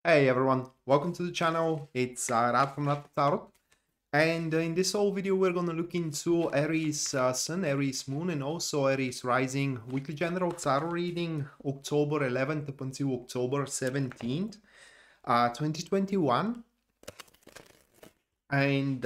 Hey everyone, welcome to the channel. It's Radko from Radko, and in this whole video we're going to look into Aries Sun, Aries Moon, and also Aries Rising weekly general tarot reading October 11th up until October 17th, 2021. And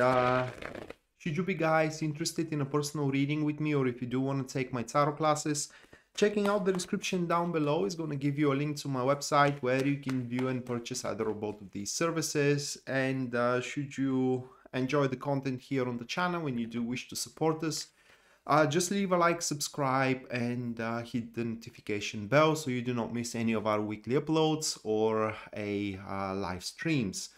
should you be guys interested in a personal reading with me, or if you do want to take my tarot classes, checking out the description down below is going to give you a link to my website where you can view and purchase either or both of these services. And should you enjoy the content here on the channel and you do wish to support us, just leave a like, subscribe, and hit the notification bell so you do not miss any of our weekly uploads or live streams.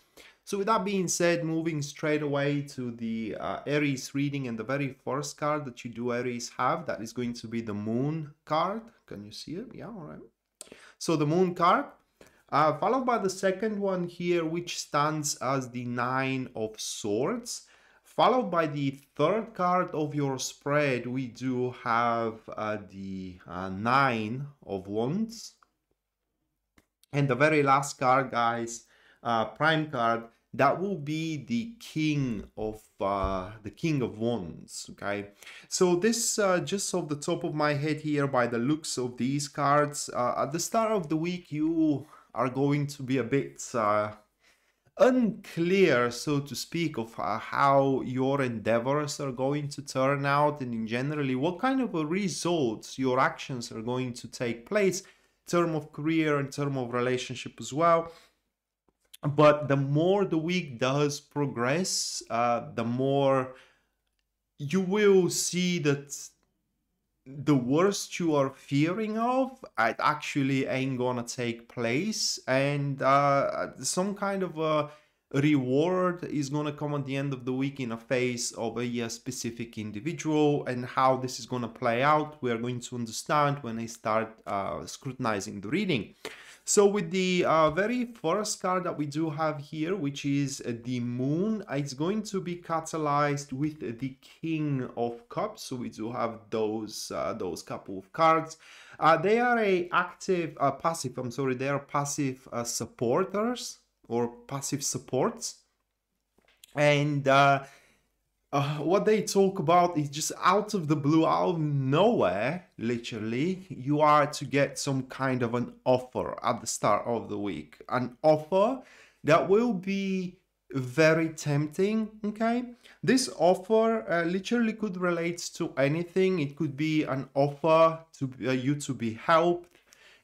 So with that being said, moving straight away to the Aries reading, and the very first card that you do Aries have, that is going to be the Moon card. Can you see it? Yeah, all right. So the Moon card, followed by the second one here, which stands as the Nine of Swords. Followed by the third card of your spread, we do have the Nine of Wands. And the very last card, guys, prime card, that will be the King of Wands. Okay, so this just off the top of my head here, by the looks of these cards, at the start of the week you are going to be a bit unclear, so to speak, of how your endeavors are going to turn out, and in generally what kind of results your actions are going to take place in terms of career, in terms of relationship as well. But the more the week does progress, the more you will see that the worst you are fearing of, it actually ain't gonna take place, and some kind of a reward is gonna come at the end of the week in a face of a specific individual. And how this is gonna play out, we are going to understand when I start scrutinizing the reading. So with the very first card that we do have here, which is the Moon, it's going to be catalyzed with the King of Cups. So we do have those couple of cards. They are passive. I'm sorry, they are passive supporters or passive supports, and what they talk about is just out of the blue, out of nowhere, literally, you are to get some kind of an offer at the start of the week. An offer that will be very tempting, okay? This offer literally could relate to anything. It could be an offer to you to be helped.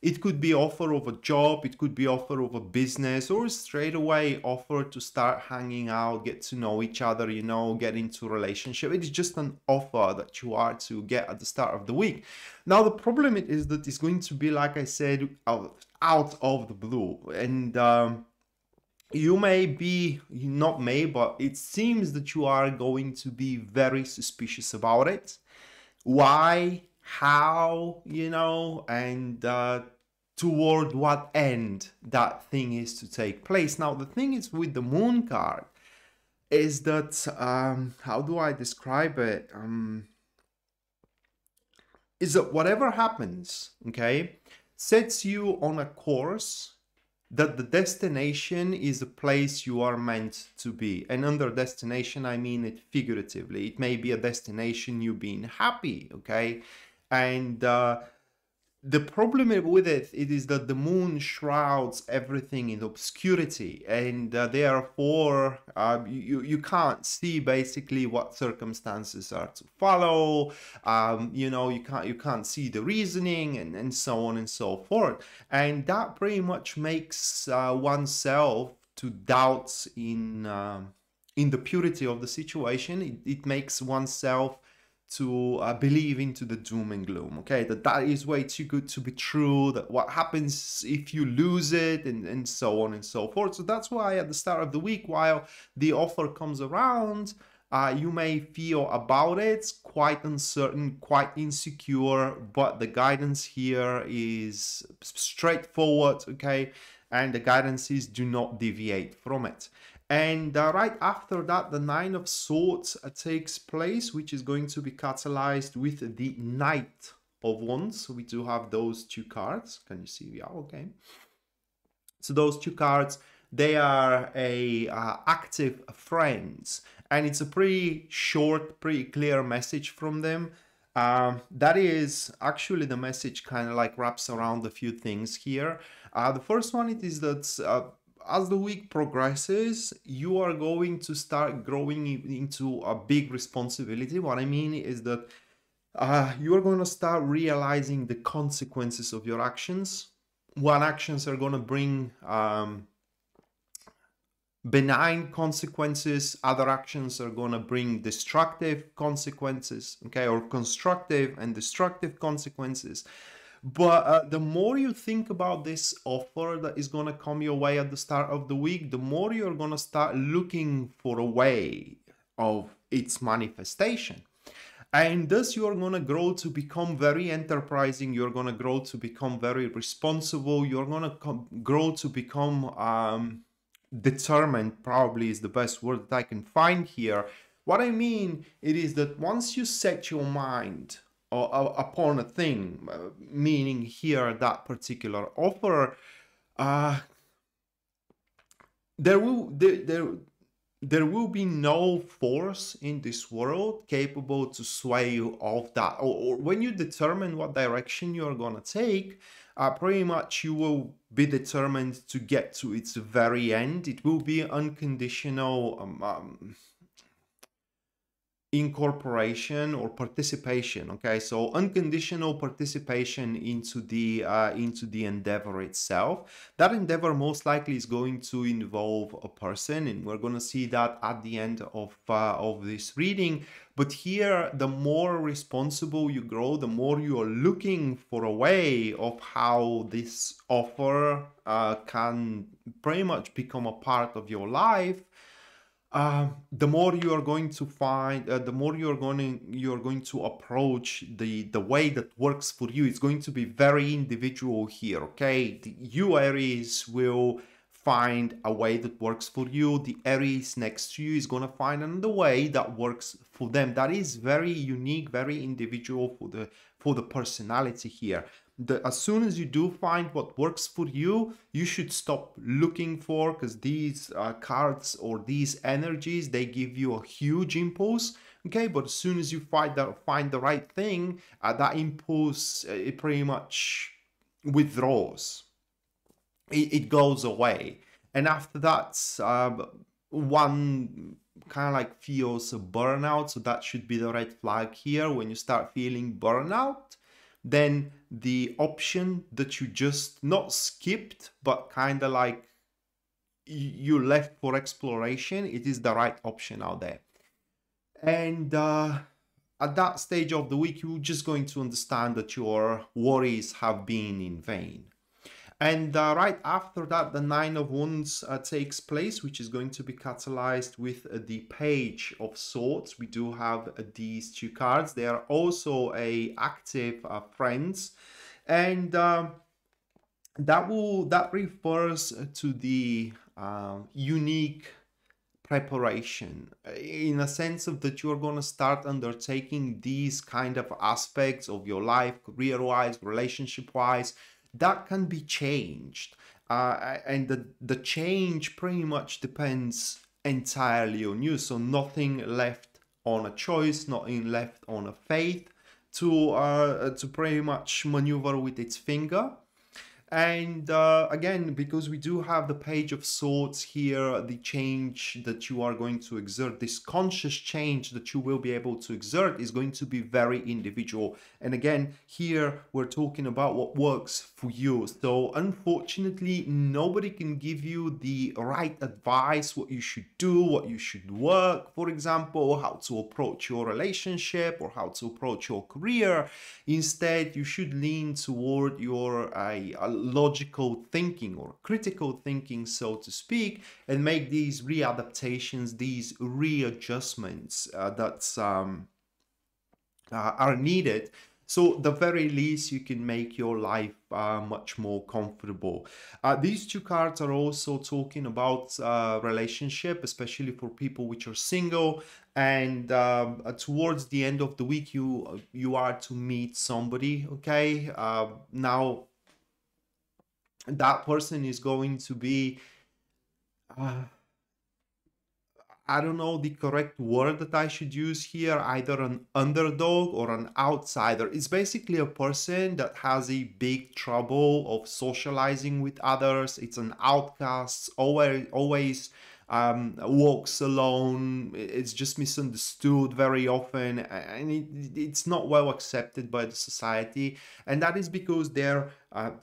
It could be offer of a job, it could be offer of a business, or straight away offer to start hanging out, get to know each other, you know, get into a relationship. It's just an offer that you are to get at the start of the week. Now, the problem is that it's going to be, like I said, out of the blue. And you may be, not may, but it seems that you are going to be very suspicious about it. Why? How, you know, and toward what end that thing is to take place. Now, the thing is with the Moon card is that, how do I describe it? Is that whatever happens, okay, sets you on a course that the destination is a place you are meant to be. And under destination, I mean it figuratively. It may be a destination you being happy, okay? And the problem with it is that the Moon shrouds everything in obscurity, and therefore you can't see basically what circumstances are to follow. You know, you can't see the reasoning, and so on and so forth. And that pretty much makes oneself to doubt in the purity of the situation. It makes oneself to believe into the doom and gloom, okay, that is way too good to be true, that what happens if you lose it, and so on and so forth. So that's why at the start of the week, while the offer comes around, you may feel about it quite uncertain, quite insecure, but the guidance here is straightforward, okay, and the guidance is do not deviate from it. And right after that, the Nine of Swords takes place, which is going to be catalyzed with the Knight of Wands. So we do have those two cards. Can you see? Yeah, okay. So those two cards, they are a active friends, and it's a pretty short, pretty clear message from them. That is actually the message kind of like wraps around a few things here. The first one, it is that as the week progresses, you are going to start growing into a big responsibility. What I mean is that you are going to start realizing the consequences of your actions. What actions are going to bring benign consequences, other actions are going to bring destructive consequences, okay, or constructive and destructive consequences. But the more you think about this offer that is going to come your way at the start of the week, the more you're going to start looking for a way of its manifestation. And thus you are going to grow to become very enterprising. You're going to grow to become very responsible. You're going to grow to become determined, probably is the best word that I can find here. What I mean, it is that once you set your mind upon a thing, meaning here that particular offer, there will be no force in this world capable to sway you off that. Or when you determine what direction you're gonna take, pretty much you will be determined to get to its very end. It will be unconditional incorporation or participation. Okay, so unconditional participation into the endeavor itself. That endeavor most likely is going to involve a person, and we're going to see that at the end of this reading. But here, the more responsible you grow, the more you are looking for a way of how this offer can pretty much become a part of your life. The more you are going to find, the more you're going to approach the way that works for you. It's going to be very individual here. Okay, you Aries will find a way that works for you. The Aries next to you is going to find another way that works for them. That is very unique, very individual for the personality here. As soon as you do find what works for you, you should stop looking for, because these cards or these energies, they give you a huge impulse. Okay, but as soon as you find the right thing, that impulse it pretty much withdraws. It goes away, and after that, one kind of like feels a burnout. So that should be the red flag here. When you start feeling burnout, then the option that you just not skipped, but kind of like you left for exploration, it is the right option out there. And at that stage of the week, you're just going to understand that your worries have been in vain. And right after that, the Nine of Wands takes place, which is going to be catalyzed with the Page of Swords. We do have these two cards. They are also a active friends, and that refers to the unique preparation, in a sense of that you're going to start undertaking these kind of aspects of your life, career-wise, relationship-wise, that can be changed, and the change pretty much depends entirely on you. So nothing left on a choice, nothing left on a faith to pretty much maneuver with its finger. And again, because we do have the Page of Swords here, the change that you are going to exert, this conscious change that you will be able to exert, is going to be very individual. And again, here we're talking about what works for you. So unfortunately, nobody can give you the right advice, what you should do, what you should work, for example, how to approach your relationship or how to approach your career. Instead, you should lean toward your logical thinking or critical thinking, so to speak, and make these readaptations, these readjustments that are needed. So the very least, you can make your life much more comfortable. These two cards are also talking about relationship, especially for people which are single. And towards the end of the week, you are to meet somebody. Okay, now that person is going to be, uh, I don't know the correct word that I should use here, either an underdog or an outsider. It's basically a person that has a big trouble of socializing with others. It's an outcast, always walks alone. It's just misunderstood very often, and it's not well accepted by the society. And that is because their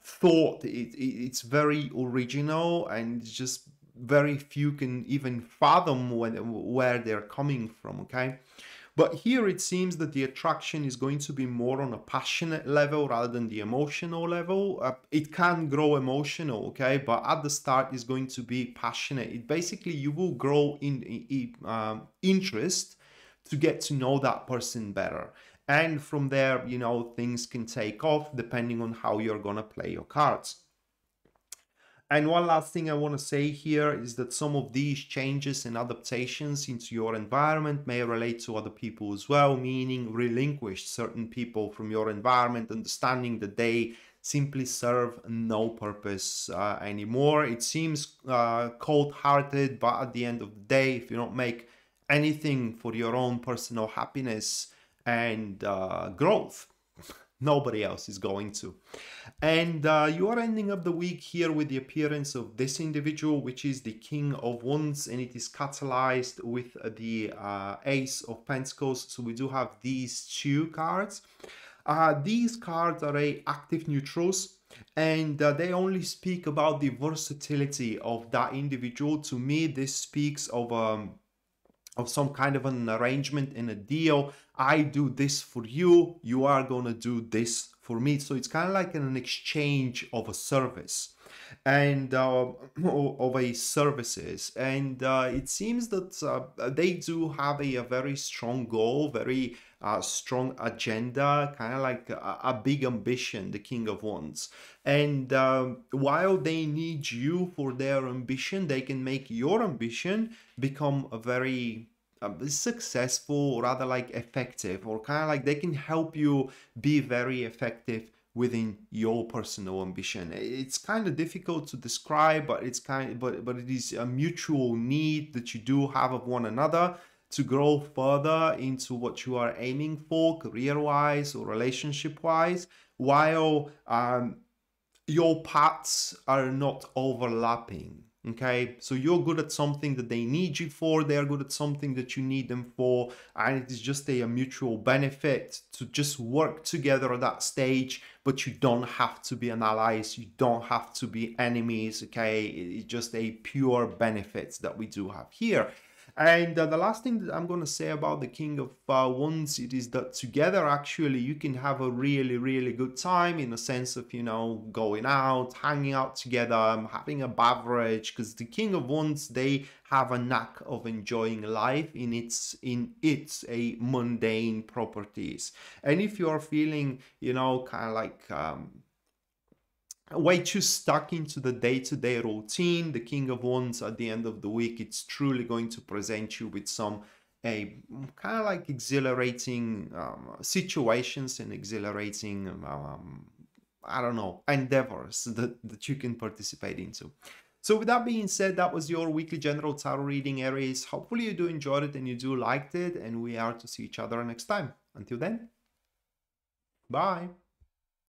thought, it's very original, and it's just very few can even fathom where they're coming from, okay? But here it seems that the attraction is going to be more on a passionate level rather than the emotional level. It can grow emotional, okay? But at the start is going to be passionate. It basically, you will grow in interest to get to know that person better. And from there, you know, things can take off depending on how you're going to play your cards. And one last thing I want to say here is that some of these changes and adaptations into your environment may relate to other people as well, meaning relinquish certain people from your environment, understanding that they simply serve no purpose anymore. It seems cold-hearted, but at the end of the day, if you don't make anything for your own personal happiness and growth, nobody else is going to. And you are ending up the week here with the appearance of this individual, which is the King of Wands, and it is catalyzed with the Ace of Pentacles. So we do have these two cards. These cards are active neutrals, and they only speak about the versatility of that individual. To me, this speaks of some kind of an arrangement in a deal. I do this for you, you are gonna do this for me. So it's kind of like an exchange of a service and of a services. And it seems that they do have a very strong goal, very strong agenda, kind of like a big ambition, the King of Wands. And while they need you for their ambition, they can make your ambition become a very successful, or rather like effective, or kind of like they can help you be very effective within your personal ambition. It's kind of difficult to describe, but it's but it is a mutual need that you do have of one another to grow further into what you are aiming for, career-wise or relationship-wise, while your paths are not overlapping. Okay, so you're good at something that they need you for, they're good at something that you need them for, and it is just a mutual benefit to just work together at that stage. But you don't have to be an allies, you don't have to be enemies. Okay, it's just a pure benefit that we do have here. And the last thing that I'm going to say about the King of Wands, it is that together actually you can have a really, really good time, in a sense of, you know, going out, hanging out together, having a beverage, because the King of Wands, they have a knack of enjoying life in its a mundane properties. And if you are feeling, you know, kind of like way too stuck into the day-to-day routine, the King of Wands at the end of the week, it's truly going to present you with some kind of like exhilarating situations and exhilarating I don't know, endeavors that you can participate into. So with that being said, that was your weekly general tarot reading, Aries. Hopefully you do enjoyed it and you do liked it, and we are to see each other next time. Until then, bye.